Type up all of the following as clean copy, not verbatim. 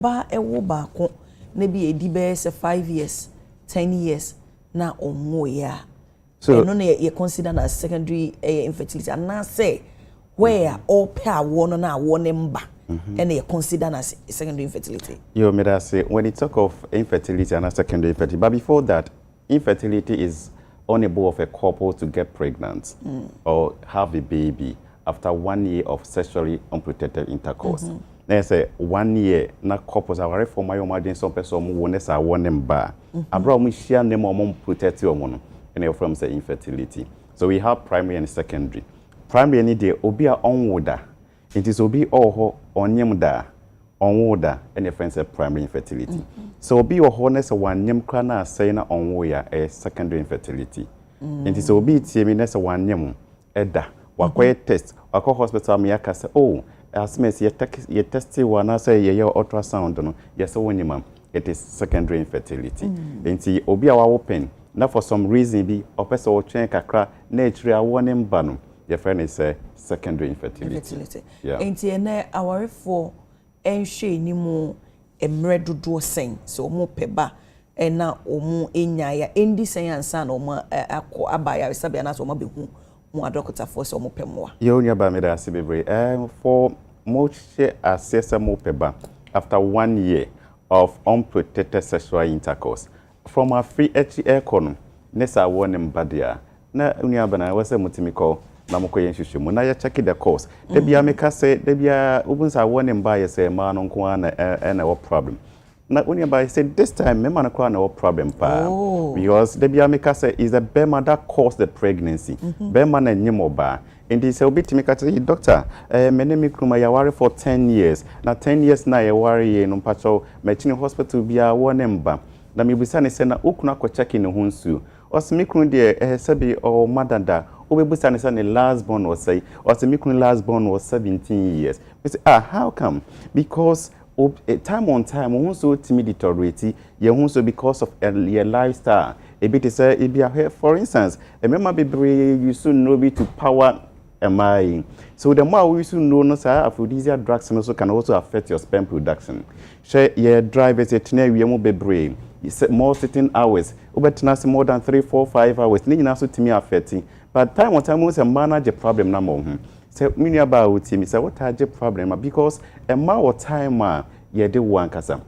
ba ewo baako na bi edi be say 5 years 10 years na omo ya so no na you consider as secondary infertility and na say where all pair one na one mba and you consider as secondary infertility. You may say when you talk of infertility and secondary infertility, but before that, infertility is unable of a couple to get pregnant or have a baby after 1 year of sexually unprotected intercourse. They say 1 year na couples are for my imagine some person who won't say one number. Abroad we share them or protect your money and from say infertility. So we have primary and secondary. Primary any day obi a onwoda. It is obi oho onyemda onwoda and your friends say primary infertility. So obi oho na say one nyem kra na say na onwoya a secondary infertility. It is obi tiemi na say one nyem eda wakwa test wakwa hospital me aka say oh as me say you test one na say ye ultrasound no yes wonyema it is secondary infertility. Enti obi a wa open na for some reason bi opese o twen kakra na etri a wonem ba no your friend is secondary infertility. Yeah. Enti na aware for enhwe ni mu emre dodo sen so mo peba na omu enya ya endi sen ansa na omu akọ abaya sabe na so omu behu mo adokota for so omu pemwa. Ye onya ba me da se bebre for mo che assess mo peba after 1 year of unprotected sexual intercourse from a free air corner nessa wonem badia na onya ba na wase mutimi call na mokoye nhwehwemu na ya check the course de bia meka say de bia ubunsa wonem ba ye say ma no nko na what problem na onya ba say this time me man ko na what problem pa because de bia meka say is the bema that caused the pregnancy bema na nyimo ba and he say obitimi ka say doctor me ne mikruma ya worry for 10 years na 10 years na ya worry no pacho machine hospital bia wonem ba na me bisa ne say na okuna ko check in ho nsu osmikru de sabi o madanda obebusa ne say ne last born was say osmikru last born was 17 years. We say how come? Because time on time who so timi deteriorate ye so because of your lifestyle a bit say e be for instance remember bebre you soon know be to power am. So the more we soon know no sir aphrodisiac drugs also can also affect your sperm production. Share your drive is a tene we mo bebre more sitting hours obetina more than 3 4 5 hours ni nyina so timi affecting but time on time we say manage the problem na mo say mini about timi say what are the problem because a more time ye de one kasa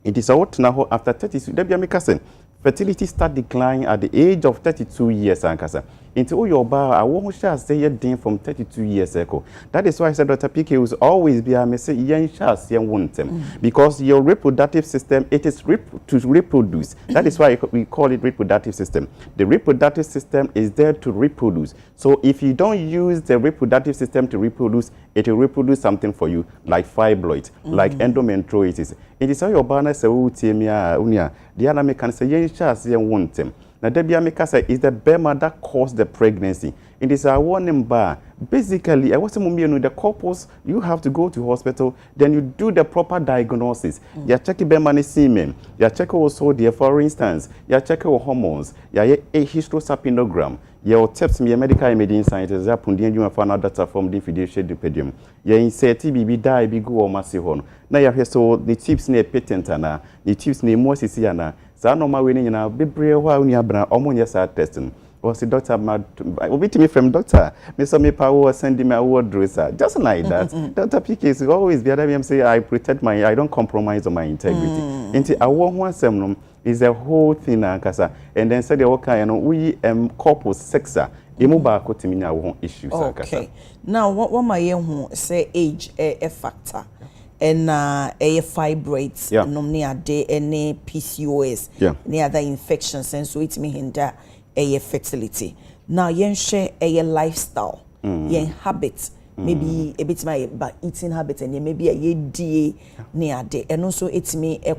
it is what na after 32 dey be make say fertility start declining at the age of 32 years ankasa into your bar I won't shall say your din from 32 years ago. That is why I said Dr. PK will always be a say yen shall say won't because your reproductive system it is to reproduce. That is why we call it reproductive system. The reproductive system is there to reproduce. So if you don't use the reproductive system to reproduce, it will reproduce something for you like fibroid, like endometriosis. It is how your banner say unia the other can say yen shall say won't na debia meka say is the bema that caused the pregnancy. It is a warning bar. Basically, I was saying the couples you have to go to hospital, then you do the proper diagnosis. You check bema semen, you check also the for instance, you check your hormones, you a hysterosapinogram, your tips me medical imaging scientists happen you find out data from the fiduciary dipedium. You insert TBB die be go or massive. Now you so the tips near patent and the tips near more CCana. So no ma winning na bebre wa uni abra omo sa testing was the doctor mad obiti me from doctor me so me power send me a word dresser just like that. Dr. PK is always the other say I protect I don't compromise on my integrity into a one sem is a whole thing ankasa and then said the okay we couples sexa emu ba ko timi na wo issues ankasa. Okay, now what my yen say age a factor and a fibroids near day any PCOS near other infections and so it may hinder a fertility. Now yen share a lifestyle yen habit maybe a bit my eating habit and maybe a DA near day and also it's me a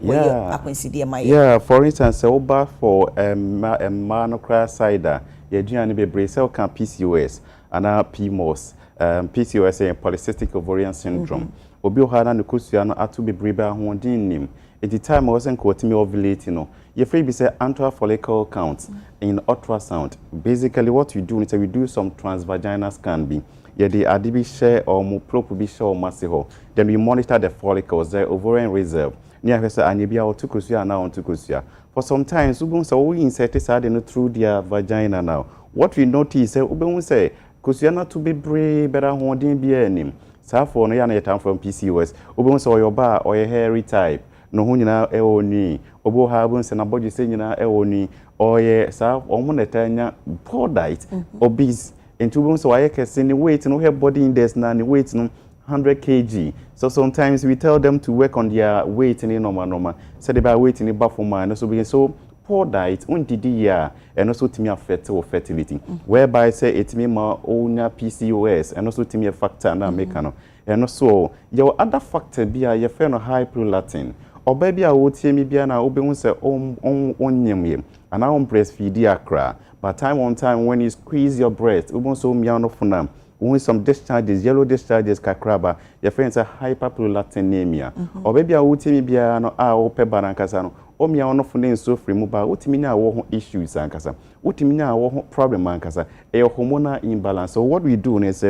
consider my for instance over for a manocra cider ye giant be bracel can PCOS and PMOS PCOS polycystic ovarian syndrome obi ohana ne kosua no atu bebreba hoden nim at the time I wasn't quoting me ovulating no you free be say antral follicle count in ultrasound basically what you do is we do some transvaginal scan be the adibi share or mo probe be share or massive then we monitor the follicles the ovarian reserve near her anibia or tukusia now on tukusia. For sometimes ubun so we insert this through their vagina now. What we notice ubun say kusiana to be brave better holding be any. Safo no yana time from PCOS. Ubun so your bar or a hairy type. No hunyina eoni. Obo habun se na body say nyina eoni. Or ye sa omonetanya poor diet obese. Into ubun so I can see the weight no her body index na the weight no 100 kg. So sometimes we tell them to work on their weight in normal. So they by weight in the buffer so so poor diet undidi and also to me affect or fertility. Whereby say it me more owner PCOS and also to me a factor na mekano. And also your other factor be a your friend high prolactin. Or baby I would see me be na obe say on nyem and I on breastfeed akra. But time on time when you squeeze your breast, ubon so me no funam. When some discharges, yellow discharges, kakraba, your friends are hyperprolactinemia. Or maybe I would me be no ope barankasano. O me ono fune so free muba. Utimina wo issues ankasa. Utimina wo problem ankasa. A hormonal imbalance. So what we do is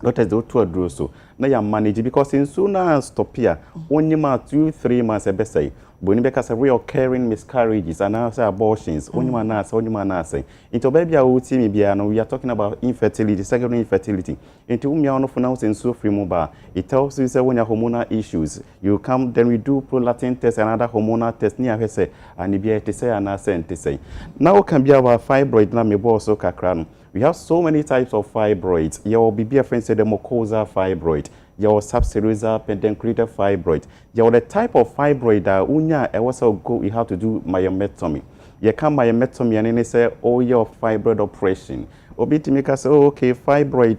doctors do to address so. Now you manage because in sooner stop here. Only 2-3 months a best say. But because of reoccurring miscarriages and also abortions, only man say. Into baby I would see me be we are talking about infertility, secondary infertility. Into me on for now in so free mobile. It tells you say when you have hormonal issues, you come then we do prolactin test and other hormonal test near her say and it be to say and I to say. Now can be our fibroid na me also kakran. We have so many types of fibroids. Your BBF friend said the mucosal fibroid. Your subserosal pedunculated fibroid. Your the type of fibroid that unya also go you have to do myomectomy. You can myomectomy and then they say oh your fibroid operation. Obi to make us say oh, okay fibroid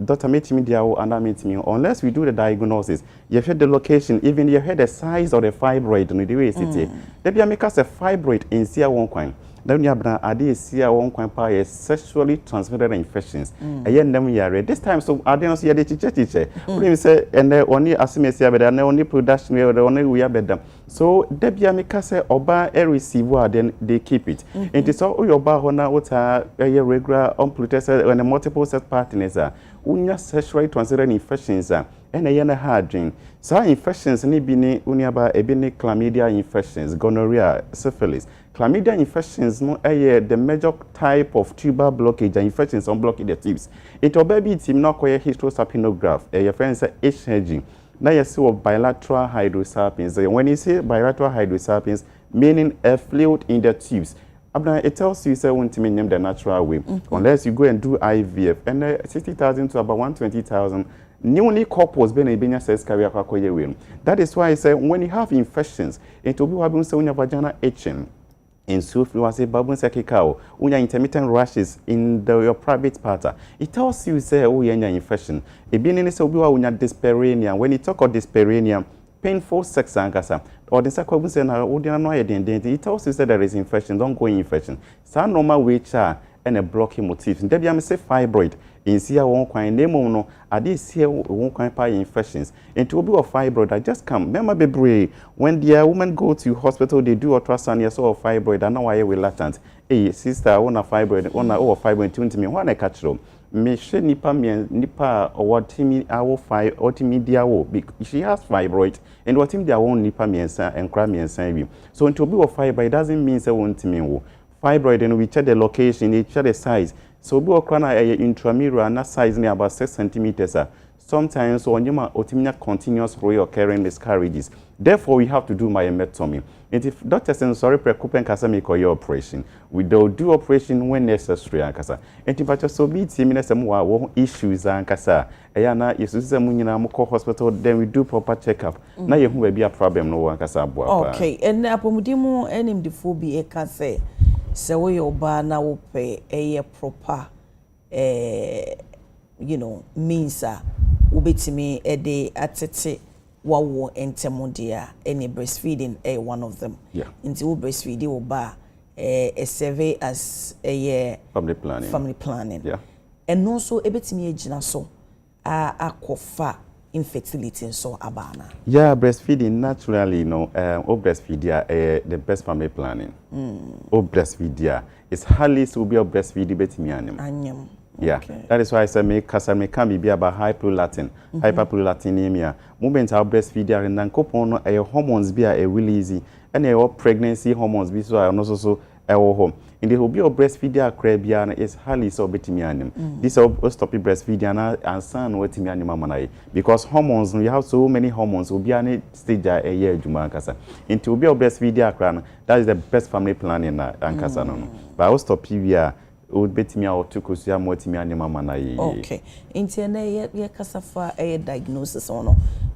doctor meet me there and I meet me unless we do the diagnosis. You heard the location even you heard the size of the fibroid in the way it's it. They make us a fibroid in see one coin. Then you have Adekye one quite sexually transmitted infections. This time, so I didn't see a teacher. We say, and only asymmetry, but only production, only we are better. So, Debia Mikase Oba a receiver, then they keep it. And it's all your bahona, what are regular, unprotected, and multiple set partners are. Unya sexually transmitted infections are. And a yana hard drink. So, infections, nibini, uniaba, ebini, chlamydia infections, gonorrhea, syphilis. Chlamydia infections no the major type of tuber blockage and infections on blocking the tubes. It will be team not quite hysterosapinograph. Your friends say HG. Now you see what bilateral hydrosalpinx. When you say bilateral hydrosalpinx, meaning a fluid in the tubes. It tells you say want to name the natural way. Unless you go and do IVF and 60,000 to about 120,000. Newly couples been a benya says carrier. That is why I say when you have infections, it will be having so your vagina itching. In so was a baboon sakikao, unya intermittent rashes in your private part. It tells you say oh yeah infection. A being so unya dyspareunia. When you talk of dyspareunia, painful sex ankasa, or the sakobun say na it tells you say there is infection, don't go infection. Some normal which are and a blocking motif. Debbie am say fibroid. In see one kind name no, I did see one kind pie infections. And to be a fibroid, I just come. Remember, baby, when the women go to hospital, they do ultrasound, yes, or fibroid, and now I will latent. Hey, sister, I want a fibroid, one or fibroid to me, one I catch them. Me she nipa or what timmy our five or timmy dia she has fibroid and what him their own nipa me and cry me and say so to be a fibroid doesn't mean say one timmy fibroid and we check the location, we check the size. So we work on a intramural and that size near about 6 centimeters. Sometimes when you have continuous recurring miscarriages. Therefore, we have to do myomectomy. And if doctors and sorry preoccupant kasa make your operation, we do operation when necessary ankasa. And if I so be team some issues ankasa, ayana is munyina moko hospital, then we do proper checkup. Now you will be a problem no ankasa. Okay, and apomudimu enim the phobia can say. So we oba na wope a proper means ubetimi ede atete wawo entemodia any breastfeeding one of them. Yeah. Into breastfeeding oba a survey as a family planning. Yeah. And also ebetimi ejina so akofa infertility so abana. Yeah, breastfeeding naturally, breastfeeding the best family planning. Breastfeeding is hardly to be a breastfeeding betimianim. Yeah, that is why I say me can be about hyperprolactin, hyperprolactinemia. Moment our breastfeeding and then couple no hormones be a really easy and a pregnancy hormones be so and also home. In the hobby of breastfeeding Caribbean is highly so betimianum. This will stop breastfeeding and son what manai because hormones we have so many hormones will be any stage a year Jumancasa. Into be a breastfeeding crown, that is the best family planning and Casano. But I will stop PVR. Would bet me out to Kusia Motimiani Mamana. Okay. Interne ye kasafa a diagnosis on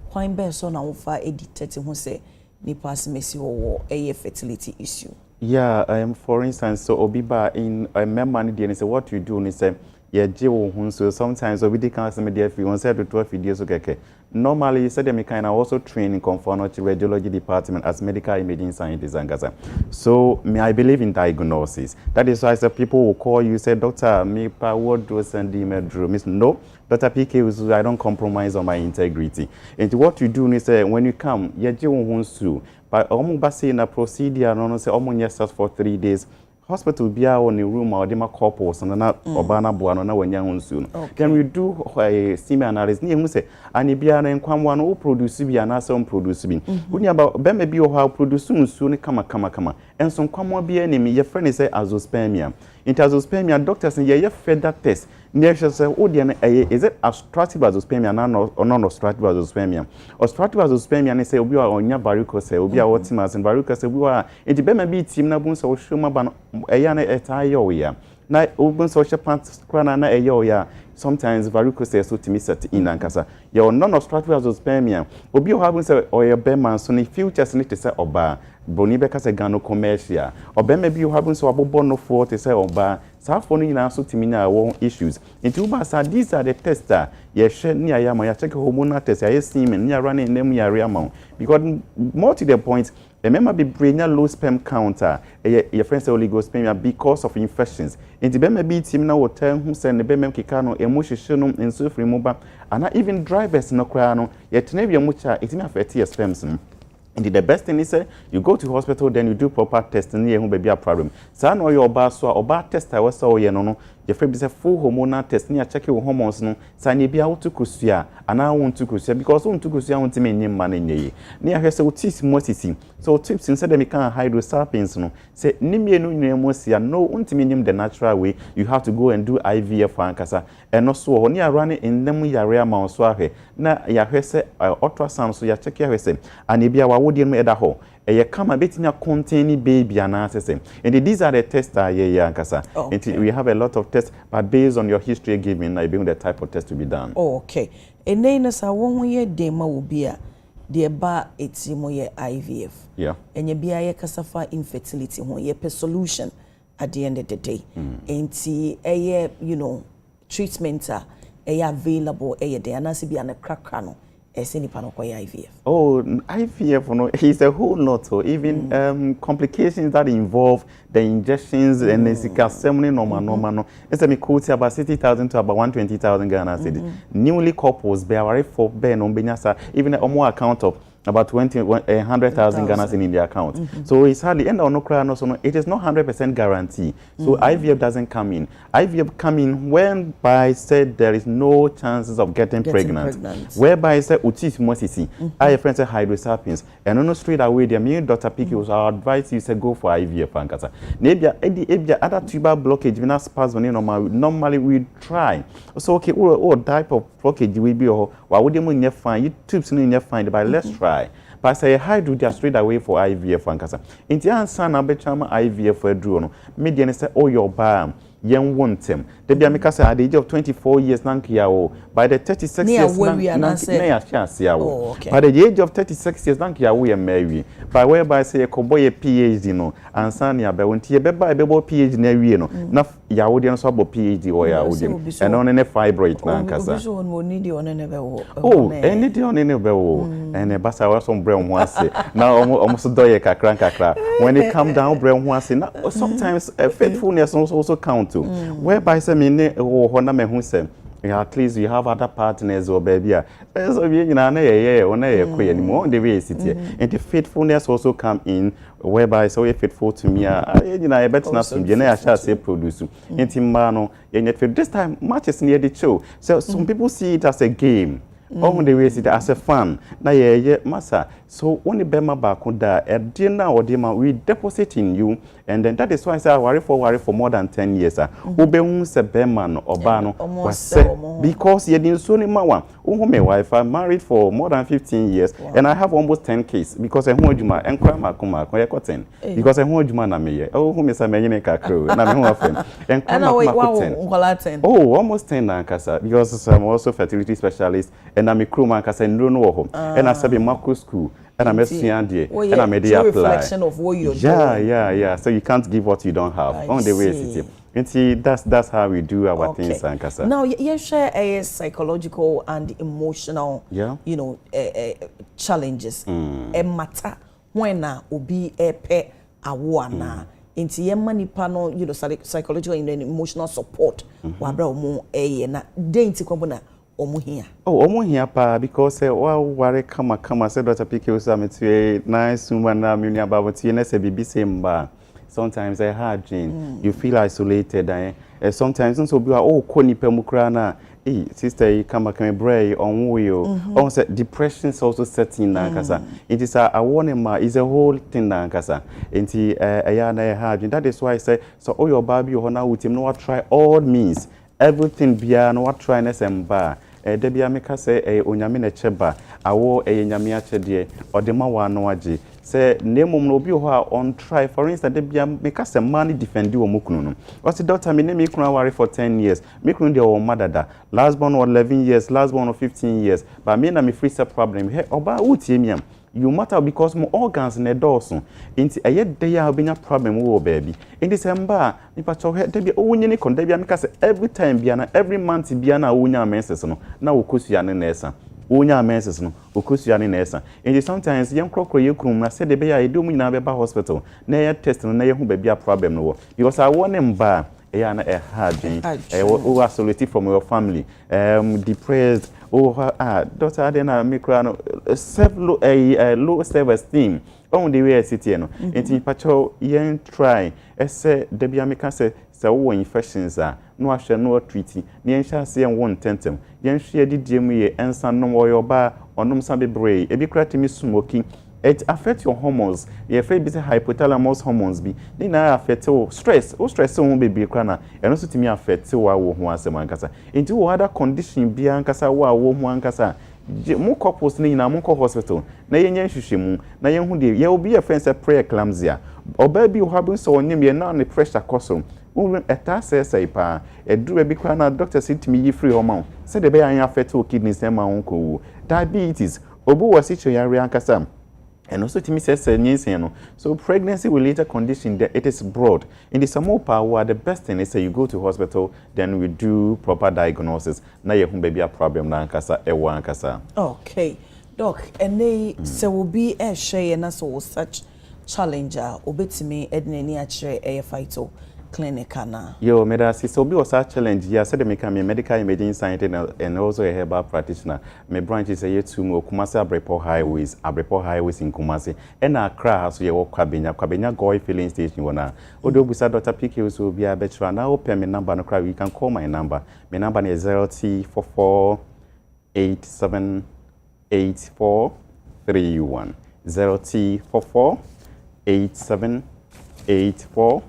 quite best on our far a detective who say Nipas Messi or a fertility issue. Yeah, for instance, so Obiba in a memory and say what you do is say yeah, Joe, so sometimes we can't say media if you want to 12 videos okay. Normally, said them kind of also train in conformity to radiology department as medical imaging scientist and Gaza. So I believe in diagnosis. That is why some people will call you say, Doctor, me what do send email Miss no, Dr. PK, I don't compromise on my integrity. And what you do is say when you come, yeah, Joe wants to, but almost in a procedure, no say almost for 3 days. Hospital be on the room or dema couples and na obana buano na wanya hunsu. Then we do a semen analysis. Ni say ani bia na nkwamwa no produce bi na some produce bi. Uni about be maybe o how produce nsu ni kama. Enso nkwamwa bi enemy ye friend say azoospermia. In azoospermia doctors ye further test. Next say o de na is it obstructive azoospermia or non-obstructive azoospermia. Obstructive azoospermia ne say obi a onya varicose obi a wotimas and varicose obi a enti be maybe team na bun so shoma ba eyana etayo ya na open social pants krana na eyo ya sometimes varicose so timi set in ankasa your non-obstructive azoospermia obi o happen say oye be man so ni futures ni te say oba boni be ka say gano commercial oba maybe you happen so abobo no for te say oba sa for no na so timi na won issues into ba sa these are the tester ye hwe ni ayama ya check hormonal test ya semen ni ara na nem ya re amount because more to the point remember be brain low sperm counter your friends say oligospermia because of infections and the be be team na water who send the be mem keka no emohwehwe no enso free moba and even drivers no kra no ye tena bia mucha it may affect your sperms no. And the best thing is you go to hospital then you do proper testing here who be a problem so no your oba so oba test I was so ye no your friend be say full hormonal test near check your hormones no so ne bia wotu kusua ana wontu kusua because wontu kusua wonti me nyim man nyeye ne ya hwese otis mosisi so tips instead me can hydrosapiens no say nimienu nyemu sia no wonti me nyim the natural way you have to go and do IVF ankasa eno so ho ne arane ennem yare ama so ahwe na ya hwese ultrasound so ya check ya hwese ani bia wa wodi no eda ho eye kama betinya contain baby anasese and these are the tests ankasa we have a lot of tests but based on your history given I bring the type of test to be done. Okay. Enena sa won ye dema obi a de ba etimo ye IVF. Yeah. Enye bia ye kasafa infertility ho ye per solution at the end of the day. Enti eye treatment available de anase bia na krakra no IVF. Oh, IVF no is a whole lot so even complications that involve the injections and the ceremony normal no it's me quote about 60,000 to about 120,000 Ghana cedis. Newly couples be aware for be no benyasa even a more account of about 100,000 Ghana in their account. So it's hardly end on no cry no so it is not 100% guarantee. So IVF doesn't come in. IVF come in when by said there is no chances of getting pregnant. Whereby said utis mosisi. I friends say hydrosapiens and no straight away the me Dr. Piki was our advice you say go for IVF ankasa. Nebia other tuber blockage venous spasm normally we try. So okay what type of blockage will be or why would you find you tubes in find but let's try. But say hydro they are straight away for IVF ankasa. Inti ansa na betchama IVF aduro no. Median say oh your bam yen want him. They be make say at the age of 24 years nankia o by the 36 years nankia by the age of 36 years nankia we marry. By whereby say koboy a PhD no ansa na be wonti e beba e bebo PhD na wie no na yawo de no so abo PhD or yawo and on any fibroid na ankasa. Oh any de on any be wo and e basa wa some brain ho ase na almost doye kakra when it come down brain ho ase na sometimes faithfulness also count to whereby say me ne ho na me hu say at least you have other partners or baby. So you know, anymore the way it's here. And the faithfulness also come in, whereby so you're faithful to me. You know, I bet not some I shall say produce. And Timbano, and this time matches near the show. So some people see it as a game. On the way it as a fun. Na massa. So only bema bakuda a dinner or dema we deposit in you, and then that is why I say I worry for more than 10 years. Ube se beman or bano because you didn't so mawa. My wife I married for more than 15 years, and I have almost 10 kids because I hold you and crama kuma koten because I hold you man me. Oh, who is a menaka crew and I'm friend and oh almost 10 nankasa because I'm also fertility specialist. And I'm a crew man because I don't know home. And I said in Marco school. And I'm a senior and I'm a reflection of what you're doing. Yeah. So you can't give what you don't have. On the way it. And see, that's how we do our things, Ankasa. Now, you share a psychological and emotional, challenges. A matter when obi a pe awana. Into your money panel, psychological and emotional support. Wabra mo na dainty company. Omo here pa because worry come say Dr. PK was nice woman na me about you say bibi same ba. Sometimes I hard Jane. You feel isolated sometimes so be koni pe mukra na sister come bray on wheel. Also depression is also setting na kasa. It is a warning ma is a whole thing na kasa. Enti na hard. That is why I say so all your baby you na with him no try all means everything bia no try na semba. Debia meka say onyame na cheba awo nyame achede odema wa no age say nemum no obi ho on try for instance debia meka say man defend wo mukunu no o say doctor me me kunu worry for 10 years me kunu dey o madada last born 11 years last born 15 years but me na me free set problem he oba utie miam you matter because my organs in the dorsum. Into a yet they have been a problem, oh baby. In December, if I told her, there be only because every time Biana, every month Biana, Unya menses no, now Ukusian Nessa. Unya menses no, Ukusian Nessa. And sometimes young crockery, you come, I said the bay I do me now about hospital. Nay, test no, nay, who be a problem no. Because I want them bar. A hard who isolated from your family, depressed, Doctor Adena Micrano, low self-esteem. On the way I sit here, and patrol, yen try, say, Debbie Amica say, so infections are no shall no treaty, yen shall see and one tentem, yen share the Jimmy and some no your bar or no sabi bray, a big crack to me smoking. It affects your hormones. You're afraid busy hypothalamus hormones be. Then I affect stress. Stress won't be crana. And also to me affect our once a mancasa. Into other condition be ancasa wa one casa. More couples need a monko hospital. Na yen shishimu. Na yen who you will be a fence a prayer clumsia. Or baby who happens so near me now the pressure costum. Woman a task says a pa. A do a big crana doctor said to me free hormone. Said the bear affect two kidneys and my uncle. Diabetes. Obu was situated ancasa. And also to me says so pregnancy related condition that it is broad. In the Samoa power, the best thing is you go to hospital, then we do proper diagnosis. Now you have baby a problem na ankasa ewa ankasa. Okay, doc, and they so will be a share and so such challenger obetime edneni achire a fighto clinic na. Yo, medasi so be was a challenge. Yeah, said me come a medical imaging scientist and also a herbal practitioner. My branch is a year to Kumasi Abrepo Highways in Kumasi. And Accra has your Kwabenya Goy filling station wana. Odo busa Dr. PK will be a better now open my number no cry. You can call my number. My number is 0T44878431. 0T44878431.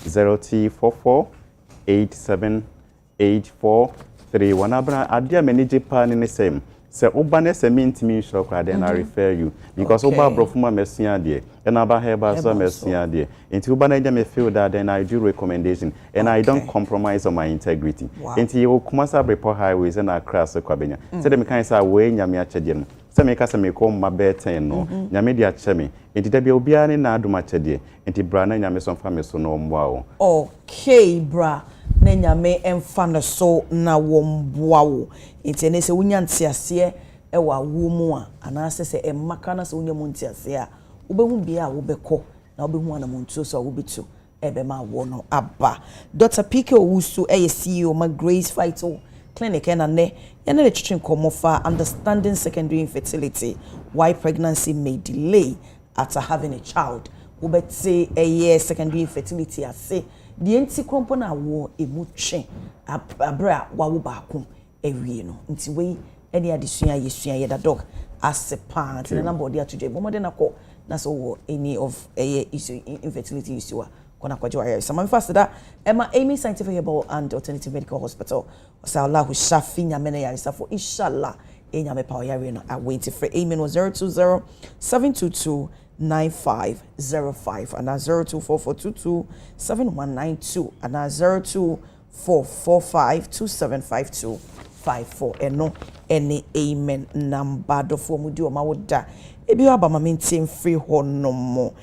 0T44878431. Abra adia manage pan in the same. Say obane se mintimi shokra then I refer you because oba brofuma mesia de and aba heba so mesia de. Into obane dem feel that then I do recommendation and I don't compromise on my integrity. Into you Kumasi Abrepo Highways and Accra so kwabenya. Say dem kan say we nyame achede no. Say me ka say me ko ma beten no. Nyame de ache me. Into de be obia ne na aduma achede. Into bra na nyame so mfa me so no mboa wo. Okay bra. Na nyame emfa no so na womboa wo nti ne se wonya ntiase e wa wo mu a ana se emaka na se wonya mu ntiase a wobehu bia a wobekọ na wobehu ana mu ntuo so a wobetu ebema wono aba. Dr. PK Owusu CEO ma Grace Vital Clinic and ne yene le twetwe nkomo fa understanding secondary infertility, why pregnancy may delay after having a child. Ubetse eye secondary infertility ase the enti krompo na wo emu twe abra wa wo baako ewie no nti we eni adesua yesua ye da dog as a part the number dey today but modern akọ na so any of issue infertility issue kona kwajo aye some fast that Emma Amy Scientific Herbal and Alternative Medical Hospital sa Allah hu shafi nyamene ya for inshallah enyame pa yare no await for Amy no 020 722 9505 and 024422 7192 and 0244527524 eno any amen number do for mu di o ma woda ebi aba ma mentim free honomo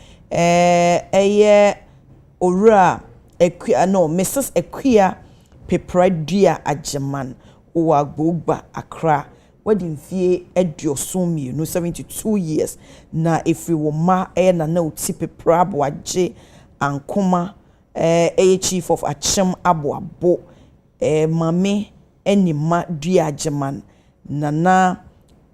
ora ekwia no Mrs. Ekwia Pepradua Ajeman o agbogba Accra wedding fee ediosomi no 72 years na if we wo ma na oti Peprabo aje ankoma chief of Achem Aboabo mame enima dua Ajeman nana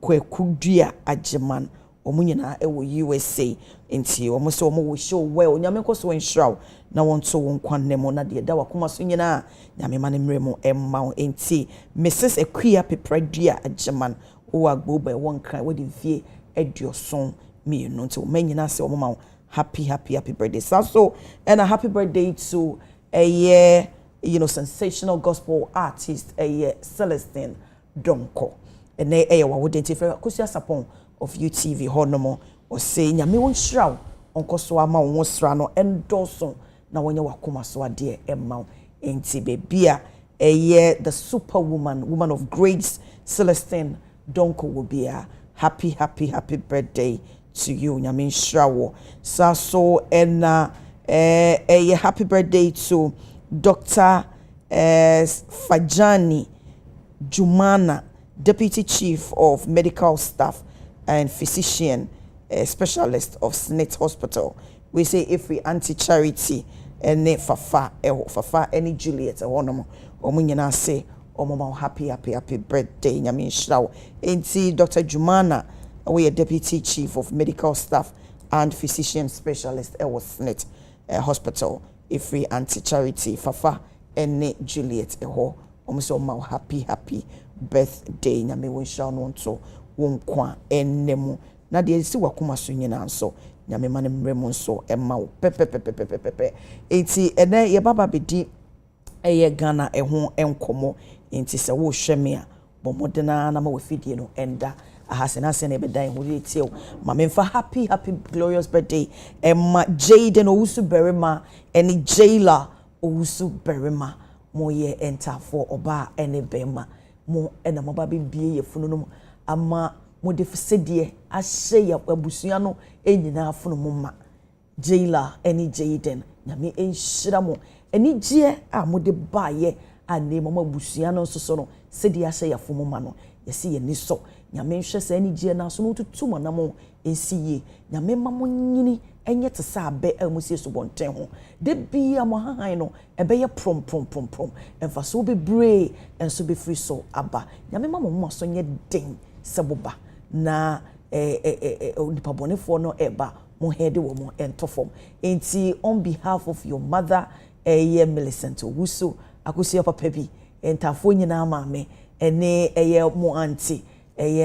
kweku dua Ajeman omunyina ewo USA enti omo so omo wo show well nyame koso enhraw na wonto won kwanemo na de da wakoma so nyina nyame mane mremo emma enti Mrs. Ekwia Pepradua Ajeman o agboba won kan we de vie edioson me no nti o manyina se omo ma happy birthday so and a happy birthday to a sensational gospel artist Celestine Donko and wa would identify kusia sapon of UTV honomo or say nyame won shraw onko so ama won sra no endorso na wonya wakoma so ade emma enti bebia the superwoman woman of grace Celestine Donko will be a happy birthday to you nyame shrawo so and a happy birthday to Dr. Fajani Jumana, Deputy Chief of Medical Staff and Physician Specialist of SNIT Hospital. We say if we anti-charity and fafa any Juliet onomo omunyina say omo happy birthday nyame shrawo enti Dr. Jumana we a Deputy Chief of Medical Staff and Physician Specialist SNIT Hospital if we anti-charity fafa any Juliet eho omo ma happy birthday nyame won shall no so won kwa enemu na de si wakoma so nyina so nyame mane mremu so emma wo pepe enti ene ye baba bedi Ghana eho enkomo enti se wo hweme a bomodena na ma wafidie no enda ahasena se na bedan ho tie ma memfa happy glorious birthday emma Jaden Owusu Berima eni Jailer Owusu Berima mo ye enter for oba ene bema mo ena mo ba bibie ye funu no ama mo de fsedie ahye ya abusua no enyina afunu mo ma Jailer eni Jaden nyame enhyira mo eni gie a mo de baye ane mo abusua no soso no sedi ahye ya fumu ma no yesi ye ni so nyame nhwe se eni gie na so no tutu mo na mo ensiye nyame ma mo nyini enye te sa be amusie so bonten ho de bia mo hahan no ebe ye prom enfa so be brave enso be free so aba nyame ma mo so nye den seboba na nipa bonefo no eba mo hede wo mo entofom enti on behalf of your mother Millicent Owusu akusia papa bi entafo nyina ma me ene mo auntie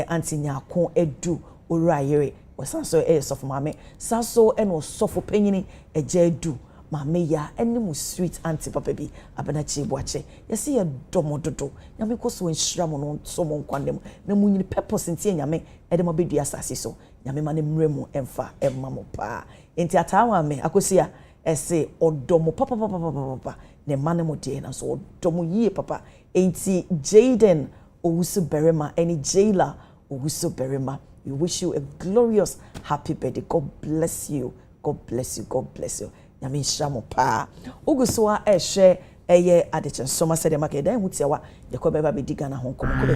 auntie nyako edu orayere wasanso sofo mame saso eno sofo panyini ejedu mame ya ene sweet auntie papa bi abenachi boache yesi ye domododo nyame koso enhira mo no so mo nkwandem na munyini purpose ntie nyame edema bedua asase so nyame mane mremu emfa emma mo pa enti atawa me akosia ese odomo papa ne mane mo de na so odomo yie papa enti Jaden Owusu Berima eni Jailer Owusu Berima. We wish you a glorious happy birthday. God bless you. Nyame nhyira pa. Ogusoa share Adekye Nsroma said the market then would say what Yakoba be diga na hon komo ko be